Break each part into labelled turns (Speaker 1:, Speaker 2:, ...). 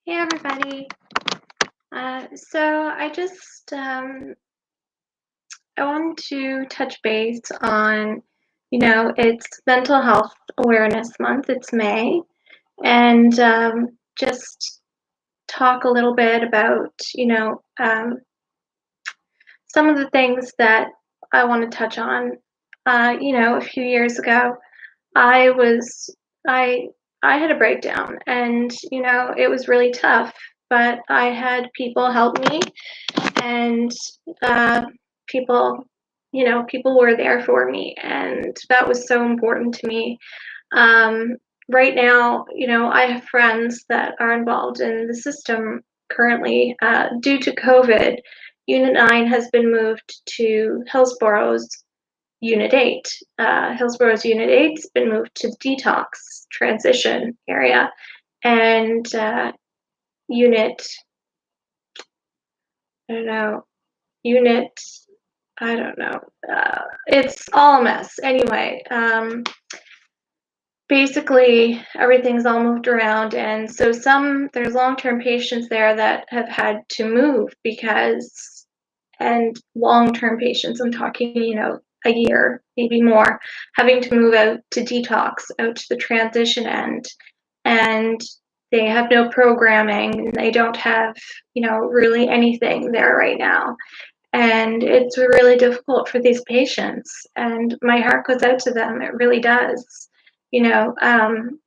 Speaker 1: Hey everybody. So I just I wanted to touch base on, it's Mental Health Awareness Month. It's May, and just talk a little bit about, some of the things that I want to touch on. A few years ago, I was I I had a breakdown, and it was really tough. But I had people help me, and uh, people people were there for me, and that was so important to me. um, right now, I have friends that are involved in the system currently. Due to COVID, unit 9 has been moved to Hillsborough's unit 8. Hillsborough's unit 8 has been moved to the detox transition area, and unit I don't know unit I don't know. It's all a mess. Anyway, basically everything's all moved around, and so there's long-term patients there that have had to move because, and long-term patients, I'm talking, a year, maybe more, having to move out to detox, out to the transition end, and they have no programming. They don't have, really anything there right now, and it's really difficult for these patients, and my heart goes out to them. It really does. you know um,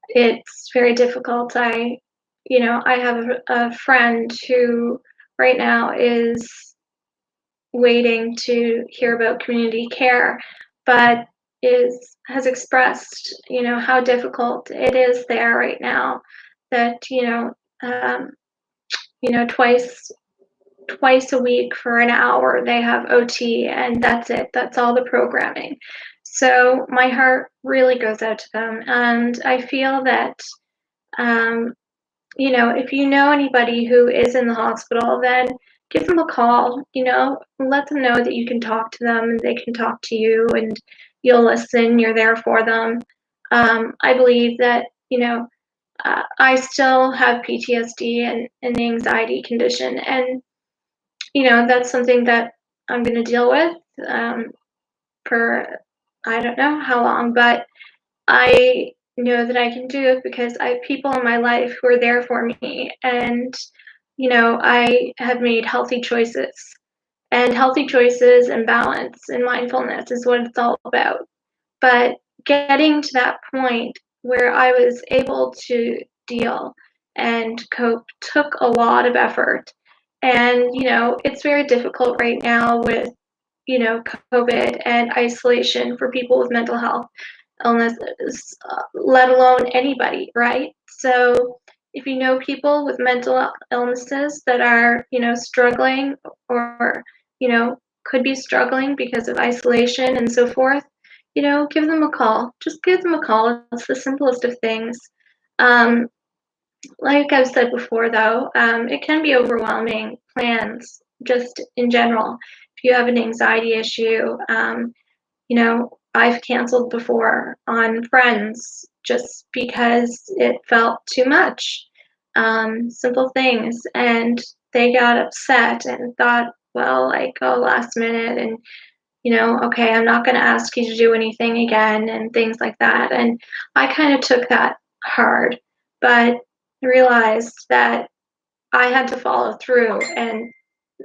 Speaker 1: it's very difficult. I have a friend who right now is waiting to hear about community care, but is has expressed, how difficult it is there right now, that um, twice a week for an hour. They have OT, and that's it. That's all the programming. So my heart really goes out to them. And I feel that, um, if you know anybody who is in the hospital, then give them a call, let them know that you can talk to them and they can talk to you, and you'll listen, you're there for them. I believe that, I still have PTSD and an anxiety condition, and that's something that I'm going to deal with, for I don't know how long, but I know that I can do it because I have people in my life who are there for me, and I have made healthy choices. And healthy choices and balance and mindfulness is what it's all about. But getting to that point where I was able to deal and cope took a lot of effort. And, it's very difficult right now with, COVID and isolation for people with mental health illnesses, let alone anybody, right? So if you know people with mental illnesses that are, struggling, or, you know, could be struggling because of isolation and so forth, give them a call. Just give them a call. It's the simplest of things. Um, like I've said before, though, it can be overwhelming plans just in general. If you have an anxiety issue, I've canceled before on friends just because it felt too much. Simple things. And they got upset and thought, well, like, oh, last minute, and, okay, I'm not going to ask you to do anything again, and things like that. And I kind of took that hard, but realized that I had to follow through, and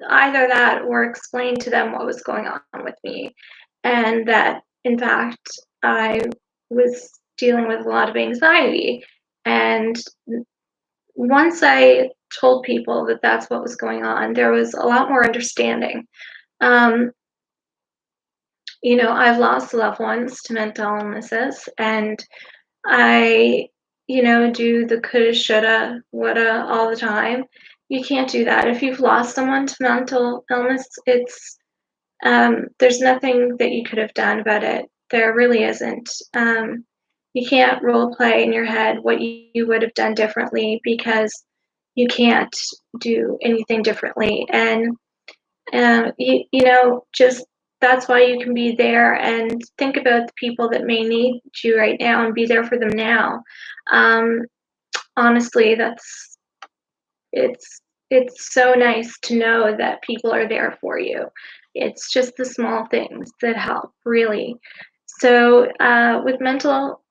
Speaker 1: either that or explain to them what was going on with me, and that in fact I was dealing with a lot of anxiety. And once I told people that that's what was going on, there was a lot more understanding. um, I've lost loved ones to mental illnesses, and I, do the coulda, shoulda, woulda all the time. You can't do that. If you've lost someone to mental illness, there's nothing that you could have done about it. There really isn't. You can't role play in your head what you would have done differently, because you can't do anything differently. And just that's why you can be there and think about the people that may need you right now and be there for them now. Um, honestly, it's it's so nice to know that people are there for you. It's just the small things that help, really. So, with mental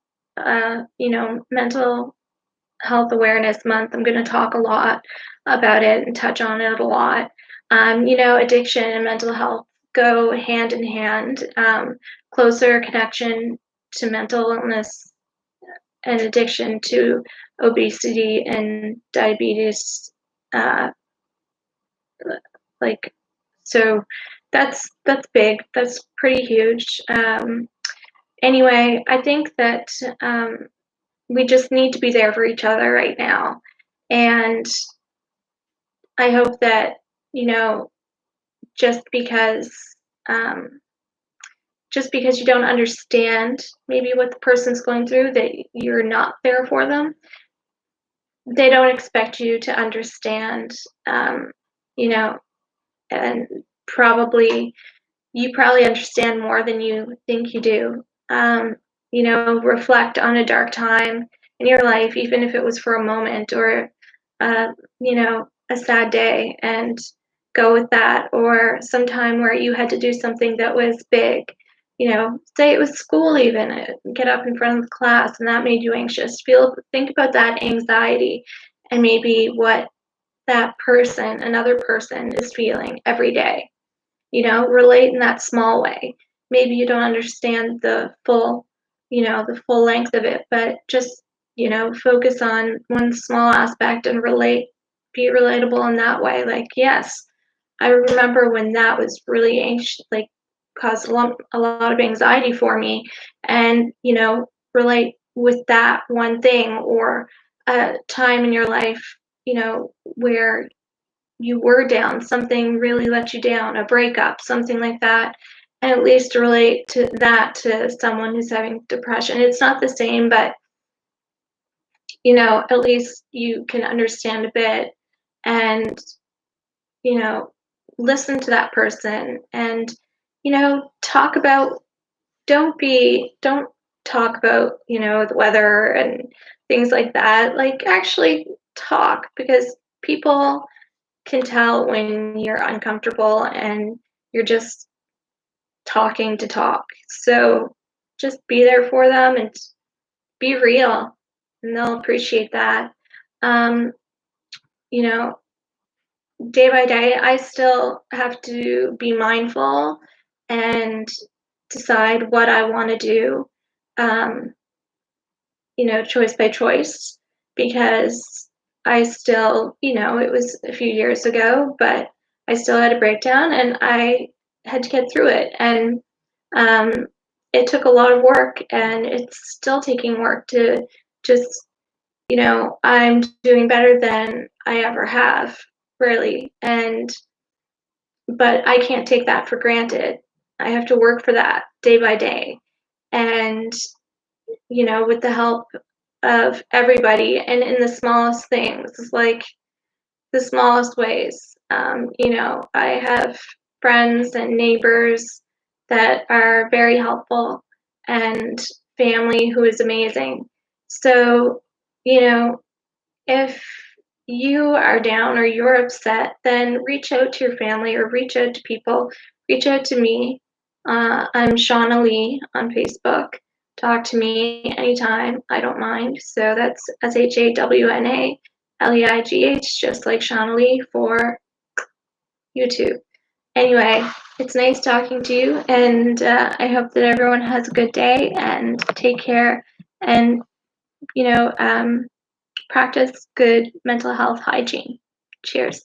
Speaker 1: health awareness month, I'm going to talk a lot about it and touch on it a lot. Addiction and mental health go hand in hand. Closer connection to mental illness and addiction to obesity and diabetes. Uh, like, so that's big. That's pretty huge. Anyway, I think that we just need to be there for each other right now. And I hope that, you know, just because um, just because you don't understand maybe what the person's going through, that you're not there for them. They don't expect you to understand, um, you know, and probably you probably understand more than you think you do. Reflect on a dark time in your life, even if it was for a moment or, uh, a sad day, and go with that. Or some time where you had to do something that was big, say it was school, even get up in front of the class and that made you anxious. Think about that anxiety and maybe what that person, another person, is feeling every day. Relate in that small way. Maybe you don't understand the full length of it, but just, focus on one small aspect and be relatable in that way. Like, yes, I remember when that was really anxious, like, caused a lot of anxiety for me, and, relate with that one thing, or a time in your life, where you were down, something really let you down, a breakup, something like that, and at least relate to that to someone who's having depression. It's not the same, but at least you can understand a bit and, you know, listen to that person and, talk about don't talk about, the weather and things like that. Like, actually talk, because people can tell when you're uncomfortable and you're just talking to talk. So just be there for them and be real, and they'll appreciate that. Um, you know, Day by day, I still have to be mindful and decide what I want to do, um, choice by choice, because I still, it was a few years ago, but I still had a breakdown and I had to get through it. And um, it took a lot of work, and it's still taking work to just, I'm doing better than I ever have, really. But I can't take that for granted. I have to work for that day by day. And, with the help of everybody and in the smallest things, like the smallest ways. I have friends and neighbors that are very helpful, and family who is amazing. So, if you are down or you're upset, then reach out to your family or reach out to people. Reach out to me. I'm Shauna Lee on Facebook. Talk to me anytime. I don't mind. So that's SHAWNALEIGH, just like Shauna Lee for YouTube. Anyway, it's nice talking to you, and I hope that everyone has a good day and take care, and you know, um, practice good mental health hygiene. Cheers.